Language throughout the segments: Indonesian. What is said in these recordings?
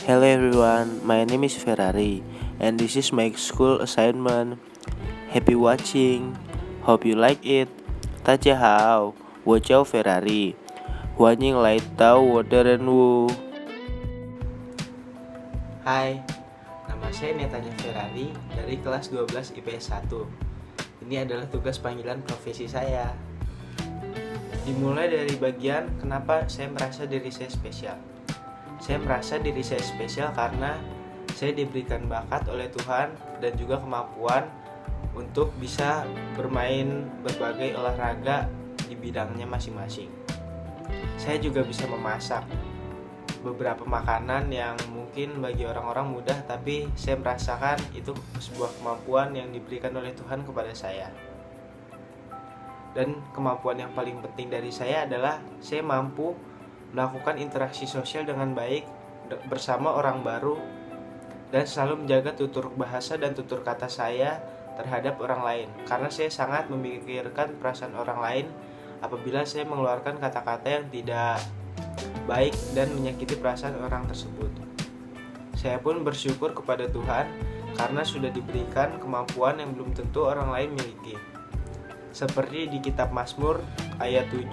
Hello everyone, my name is Ferrari and this is my school assignment. Happy watching. Hope you like it. 大家好，我叫 Ferrari，欢迎来到我的任务。Hai, nama saya Netanya Ferrari dari kelas 12 IPS 1. Ini adalah tugas panggilan profesi saya. Dimulai dari bagian kenapa saya merasa diri saya spesial. Saya merasa diri saya spesial karena saya diberikan bakat oleh Tuhan dan juga kemampuan untuk bisa bermain berbagai olahraga di bidangnya masing-masing. Saya juga bisa memasak beberapa makanan yang mungkin bagi orang-orang mudah, tapi saya merasakan itu sebuah kemampuan yang diberikan oleh Tuhan kepada saya. Dan kemampuan yang paling penting dari saya adalah saya mampu melakukan interaksi sosial dengan baik bersama orang baru dan selalu menjaga tutur bahasa dan tutur kata saya terhadap orang lain, karena saya sangat memikirkan perasaan orang lain apabila saya mengeluarkan kata-kata yang tidak baik dan menyakiti perasaan orang tersebut. Saya pun bersyukur kepada Tuhan karena sudah diberikan kemampuan yang belum tentu orang lain miliki. Seperti di kitab Mazmur ayat 7,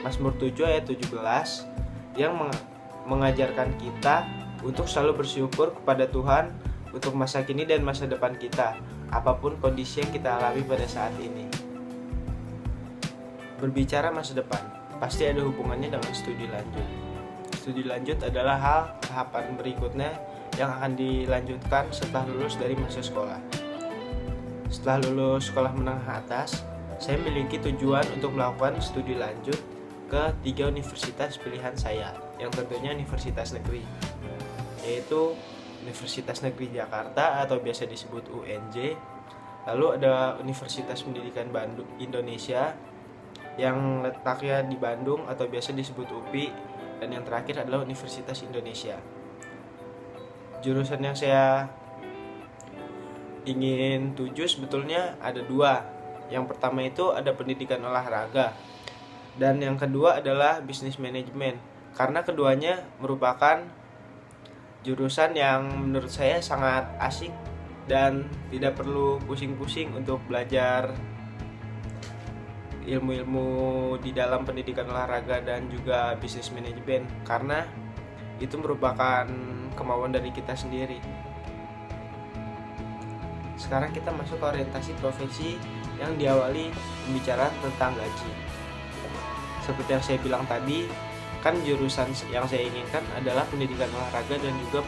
Mazmur 7 ayat 17 yang mengajarkan kita untuk selalu bersyukur kepada Tuhan untuk masa kini dan masa depan kita, apapun kondisi yang kita alami pada saat ini. Berbicara masa depan, pasti ada hubungannya dengan studi lanjut. Studi lanjut adalah tahapan berikutnya yang akan dilanjutkan setelah lulus dari masa sekolah. Setelah lulus sekolah menengah atas, saya memiliki tujuan untuk melakukan studi lanjut ke 3 universitas pilihan saya, yang tentunya universitas negeri, yaitu Universitas Negeri Jakarta atau biasa disebut UNJ. Lalu ada Universitas Pendidikan Bandung Indonesia yang letaknya di Bandung atau biasa disebut UPI, dan yang terakhir adalah Universitas Indonesia. Jurusan yang saya ingin tuju sebetulnya ada 2. Yang pertama itu ada pendidikan olahraga, dan yang kedua adalah bisnis manajemen, karena keduanya merupakan jurusan yang menurut saya sangat asik dan tidak perlu pusing-pusing untuk belajar ilmu-ilmu di dalam pendidikan olahraga dan juga bisnis manajemen, karena itu merupakan kemauan dari kita sendiri. Sekarang kita masuk ke orientasi profesi yang diawali pembicaraan tentang gaji. Seperti yang saya bilang tadi, kan jurusan yang saya inginkan adalah pendidikan olahraga dan juga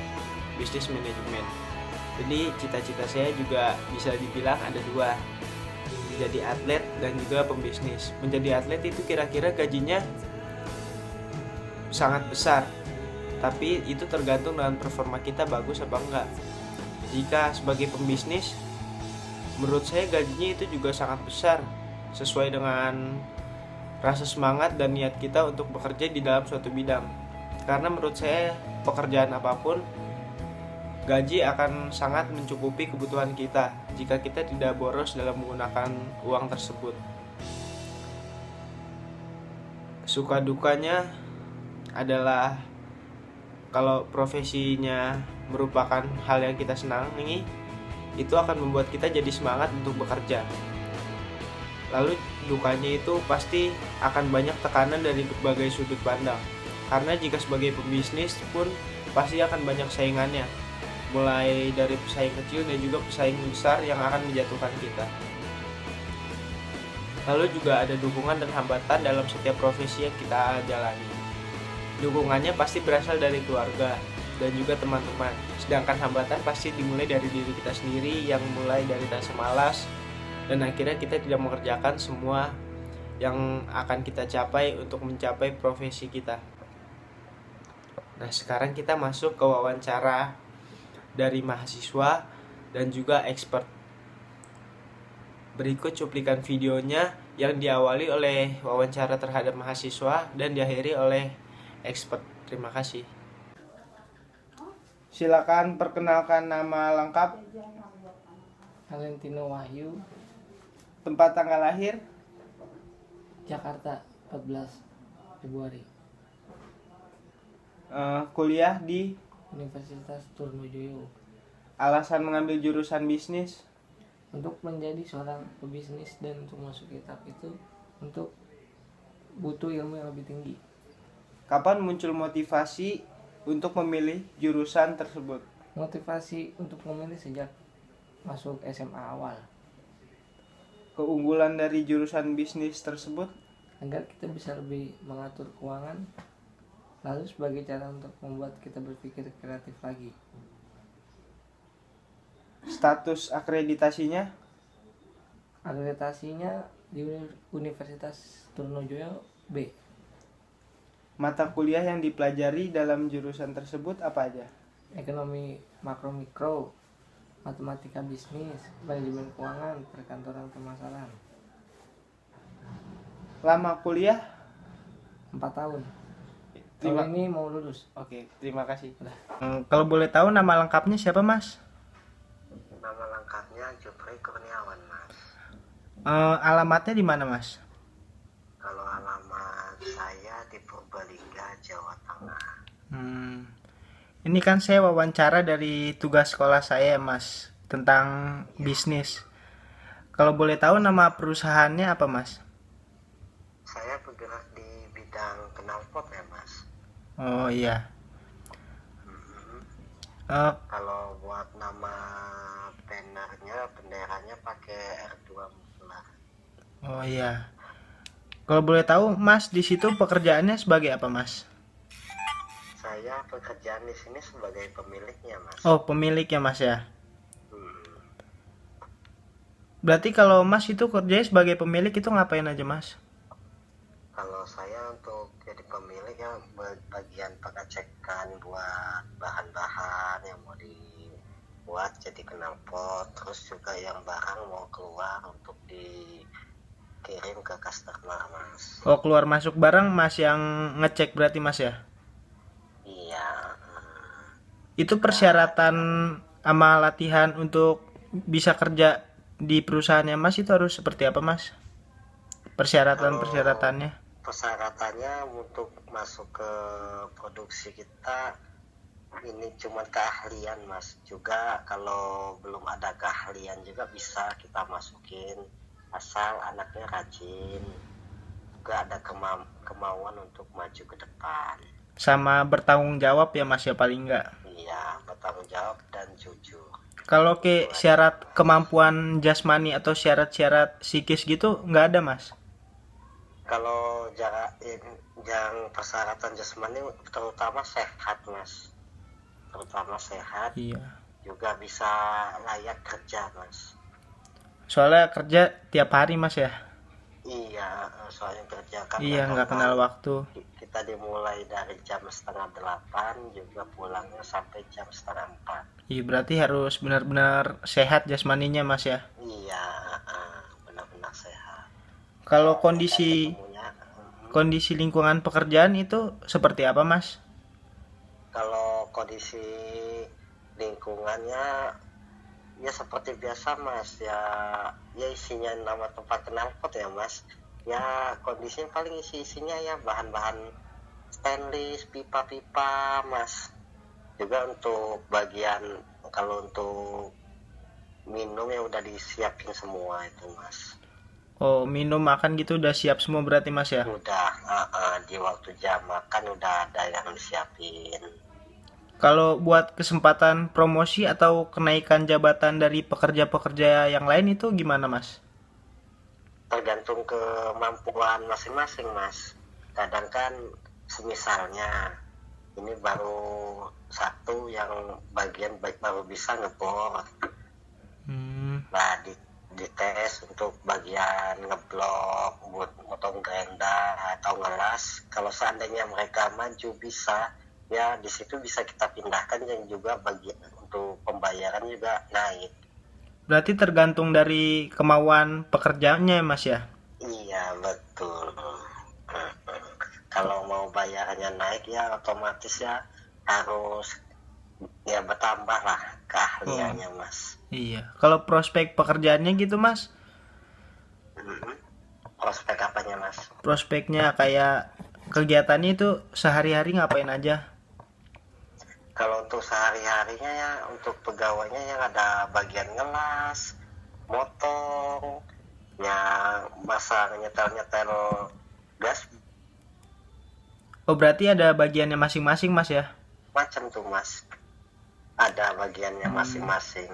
bisnis manajemen. Jadi cita-cita saya juga bisa dibilang ada 2, menjadi atlet dan juga pembisnis. Menjadi atlet itu kira-kira gajinya sangat besar, tapi itu tergantung dengan performa kita bagus apa enggak. Jika sebagai pembisnis, menurut saya gajinya itu juga sangat besar, sesuai dengan rasa semangat dan niat kita untuk bekerja di dalam suatu bidang. Karena menurut saya pekerjaan apapun, gaji akan sangat mencukupi kebutuhan kita jika kita tidak boros dalam menggunakan uang tersebut. Suka dukanya adalah kalau profesinya merupakan hal yang kita senangi, itu akan membuat kita jadi semangat untuk bekerja. Lalu dukanya itu pasti akan banyak tekanan dari berbagai sudut pandang, karena jika sebagai pembisnis pun pasti akan banyak saingannya, mulai dari pesaing kecil dan juga pesaing besar yang akan menjatuhkan kita. Lalu juga ada dukungan dan hambatan dalam setiap profesi yang kita jalani. Dukungannya pasti berasal dari keluarga dan juga teman-teman, sedangkan hambatan pasti dimulai dari diri kita sendiri, yang mulai dari rasa malas dan akhirnya kita tidak mengerjakan semua yang akan kita capai untuk mencapai profesi kita. Nah, sekarang kita masuk ke wawancara dari mahasiswa dan juga expert. Berikut cuplikan videonya yang diawali oleh wawancara terhadap mahasiswa dan diakhiri oleh expert. Terima kasih. Silakan perkenalkan nama lengkap, Valentino Wahyu, tempat tanggal lahir, Jakarta, 14 Februari. Kuliah di Universitas Trunojoyo alasan mengambil jurusan bisnis. untuk menjadi seorang pebisnis dan untuk masuk kitab itu untuk butuh ilmu yang lebih tinggi. Kapan muncul motivasi untuk memilih jurusan tersebut? Motivasi untuk memilih sejak masuk SMA awal Keunggulan dari jurusan bisnis tersebut? agar kita bisa lebih mengatur keuangan, lalu sebagai cara untuk membuat kita berpikir kreatif lagi. Status akreditasinya? Akreditasinya di Universitas Trunojoyo B. Mata kuliah yang dipelajari dalam jurusan tersebut apa aja? Ekonomi makro mikro, matematika bisnis, manajemen keuangan, perkantoran pemasaran. Lama kuliah? 4 tahun. Terima- Tahun ini mau lulus. Oke, terima kasih. Udah. Kalau boleh tahu nama lengkapnya siapa, Mas? Nama lengkapnya Jupri Kurniawan, Mas. Alamatnya di mana, Mas? Kalau alamat saya di Purbalingga, Jawa Tengah. Ini kan saya wawancara dari tugas sekolah saya, Mas, tentang bisnis. Kalau boleh tahu nama perusahaannya apa, Mas? Saya bergerak di bidang knalpot ya, Mas. Oh iya. Mhm. Eh, Kalau buat nama benderanya pakai R2 Muffler. oh iya. Kalau boleh tahu, Mas, di situ pekerjaannya sebagai apa, Mas? Saya pekerjaan di sini sebagai pemiliknya, Mas. Oh, pemiliknya, Mas ya. Hmm. Berarti kalau Mas itu kerjanya sebagai pemilik itu ngapain aja, Mas? Kalau saya untuk jadi pemilik ya bagian pengecekan buat bahan-bahan yang mau dibuat jadi knalpot, terus juga yang barang mau keluar untuk dikirim ke customer, Mas. Oh, keluar masuk barang Mas yang ngecek berarti, Mas ya? Iya, Itu persyaratan sama latihan untuk bisa kerja di perusahaannya Mas itu harus seperti apa, Mas? Persyaratannya? persyaratannya untuk masuk ke produksi kita ini cuma keahlian, Mas. Juga kalau belum ada keahlian juga bisa kita masukin asal anaknya rajin, juga ada kemauan untuk maju ke depan. Sama bertanggung jawab ya, Mas ya, paling enggak. Iya, bertanggung jawab dan jujur. Kalau ke syarat kemampuan jasmani atau syarat-syarat psikis gitu nggak ada, Mas? Kalau yang persyaratan jasmani terutama sehat, Mas. Terutama sehat, Iya. juga bisa layak kerja, Mas. Soalnya kerja tiap hari, Mas ya. Iya, soalnya kerja kan Iya, nggak kadang kenal waktu. kita dimulai dari jam 7:30 juga pulangnya sampai jam 3:30. Iya, berarti harus benar-benar sehat jasmaninya, Mas ya. Iya, benar-benar sehat. Kalau kondisi Ketemunya, kondisi lingkungan pekerjaan itu seperti apa, Mas? kalau kondisi lingkungannya ya seperti biasa, Mas. Ya isinya nama tempat knalpot ya, Mas. Ya kondisinya paling isinya ya bahan-bahan stainless, pipa-pipa, Mas. Juga untuk bagian kalau untuk minum ya udah disiapin semua itu, Mas. Oh, minum makan gitu udah siap semua berarti, Mas ya. Udah di waktu jam makan udah ada yang disiapin. Kalau buat kesempatan promosi atau kenaikan jabatan dari pekerja-pekerja yang lain itu gimana, Mas? Tergantung kemampuan masing-masing, Mas. Kadang kan semisalnya ini baru satu yang bagian baru bisa ngebor, nah dites untuk bagian ngeblok, buat motong gerinda atau ngelas. Kalau seandainya mereka maju bisa, ya di situ bisa kita pindahkan, yang juga bagian untuk pembayaran juga naik. Berarti tergantung dari kemauan pekerjaannya, Mas ya. Iya, betul. Kalau mau bayarannya naik ya otomatis ya harus ya bertambah lah keahliannya, Mas. Iya. Kalau prospek pekerjaannya gitu, Mas? Prospek apanya, Mas? Prospeknya kayak kegiatannya itu sehari-hari ngapain aja? Kalau untuk sehari-harinya ya untuk pegawainya yang ada bagian ngelas, motong, yang masa nyetel-nyetel gas Oh, berarti ada bagiannya masing-masing Mas ya? macam tuh Mas. Ada bagiannya masing-masing.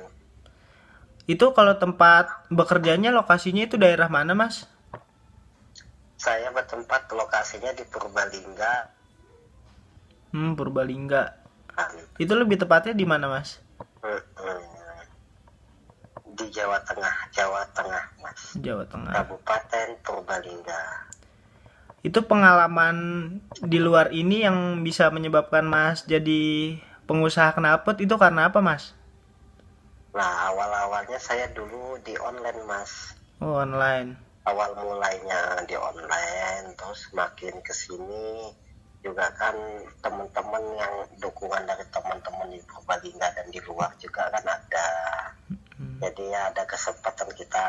Itu kalau tempat bekerjanya lokasinya itu daerah mana Mas? Saya bertempat lokasinya di Purbalingga. Purbalingga. Kan. Itu lebih tepatnya di mana Mas? Di Jawa Tengah Mas. Jawa Tengah. Kabupaten Purbalingga. Itu pengalaman di luar ini yang bisa menyebabkan Mas jadi pengusaha knalpot itu karena apa Mas? Nah, awal-awalnya saya dulu di online Mas. Oh, online. Awal mulainya di online, terus makin kesini juga kan teman-teman yang dukungan dari teman-teman di Purbalingga dan di luar juga kan ada. Jadi ya ada kesempatan kita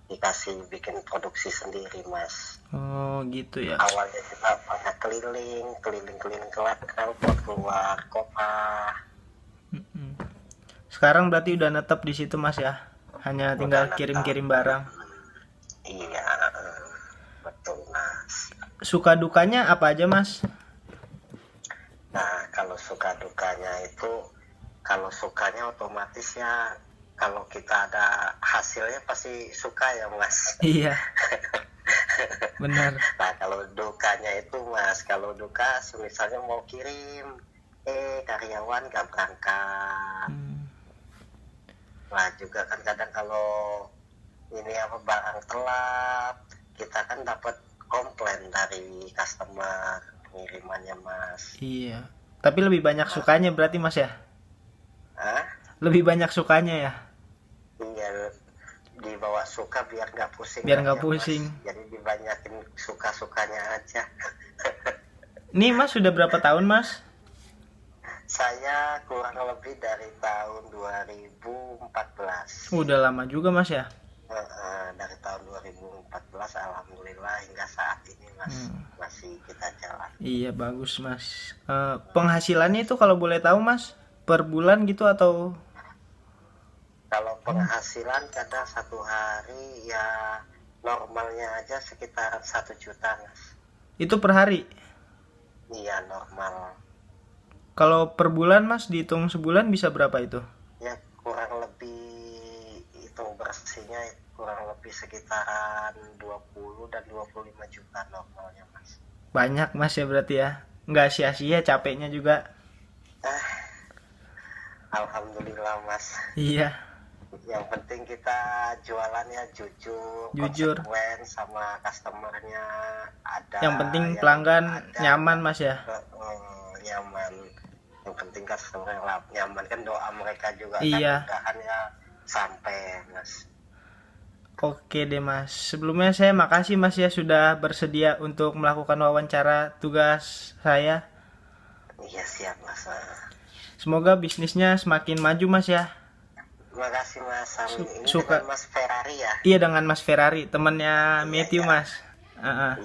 dikasih bikin produksi sendiri Mas. Oh, gitu ya. Awalnya kita banyak keliling knalpot keluar kota. Sekarang berarti udah netep di situ Mas ya? Hanya tinggal Udah kirim-kirim barang. Iya, betul Mas. Suka dukanya apa aja Mas? Nah, kalau suka dukanya itu, kalau sukanya otomatis ya, kalau kita ada hasilnya pasti suka ya Mas. Iya. Benar. Nah, kalau dukanya itu Mas, kalau duka misalnya mau kirim, karyawan gak berangkat. Nah, juga kan kadang kalau ini barang telat, kita kan dapat komplain dari customer pengirimannya Mas. Iya. Tapi lebih banyak sukanya berarti Mas ya? Hah? Lebih banyak sukanya ya? Iya, dibawa suka biar nggak pusing. Biar nggak aja, pusing. Mas. Jadi dibanyakin suka-sukanya aja. Nih Mas sudah berapa tahun Mas? Saya kurang lebih dari tahun 2014. Udah lama juga Mas ya? Dari tahun 2014 alhamdulillah hingga saat ini Mas masih kita jalan. Iya bagus Mas. Penghasilannya itu kalau boleh tahu Mas per bulan gitu atau? Kalau penghasilan kadang satu hari ya normalnya aja sekitar 1 juta Mas. Itu per hari? Iya normal. Kalau per bulan Mas dihitung sebulan bisa berapa itu? Ya kurang lebih hitung bersihnya kurang lebih sekitaran 20 dan 25 juta normalnya Mas. Banyak Mas ya berarti ya? Nggak sia-sia capeknya juga? Alhamdulillah Mas. Iya. Yang penting kita jualannya jujur, konsekuen sama customernya ada. Yang penting pelanggan ada, nyaman Mas ya? Nyaman. Yang penting customer nyaman kan doa mereka juga Iya. kan mudahan ya sampai Mas. Oke deh Mas. Sebelumnya saya makasih Mas ya sudah bersedia untuk melakukan wawancara tugas saya. Iya siap Mas. Semoga bisnisnya semakin maju Mas ya. Terima kasih Mas. Ini Suka. dengan Mas Ferrari ya. Iya dengan Mas Ferrari, temannya Matthew iya. Mas.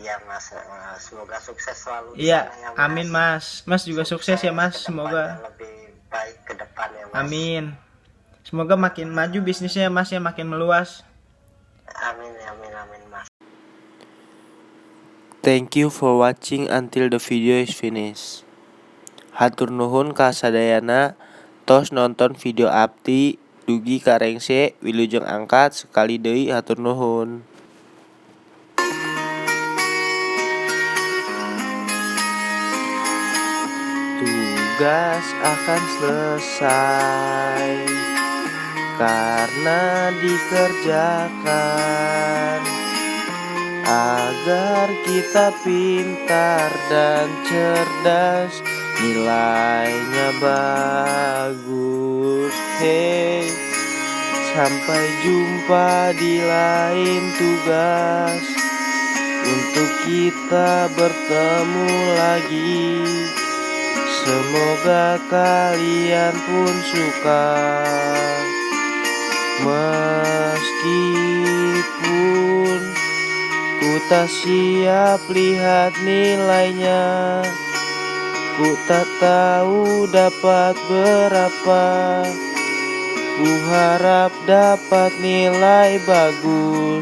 Iya Mas. Semoga sukses selalu. Iya, di sana ya, Mas. amin Mas. Mas juga sukses ya Mas, ke depan semoga. yang lebih baik ke depan ya Mas. Amin. Semoga makin maju bisnisnya Mas ya, makin meluas. Amin Mas. Thank you for watching until the video is finished. Hatur nuhun ka sadayana tos nonton video abdi dugi karengse wilujeng angkat sekali deui hatur nuhun. Tugas akan selesai karena dikerjakan agar kita pintar dan cerdas, nilainya bagus. Hey, sampai jumpa di lain tugas untuk kita bertemu lagi. Semoga kalian pun suka, meskipun ku tak siap lihat nilainya. Ku tak tahu dapat berapa, ku harap dapat nilai bagus.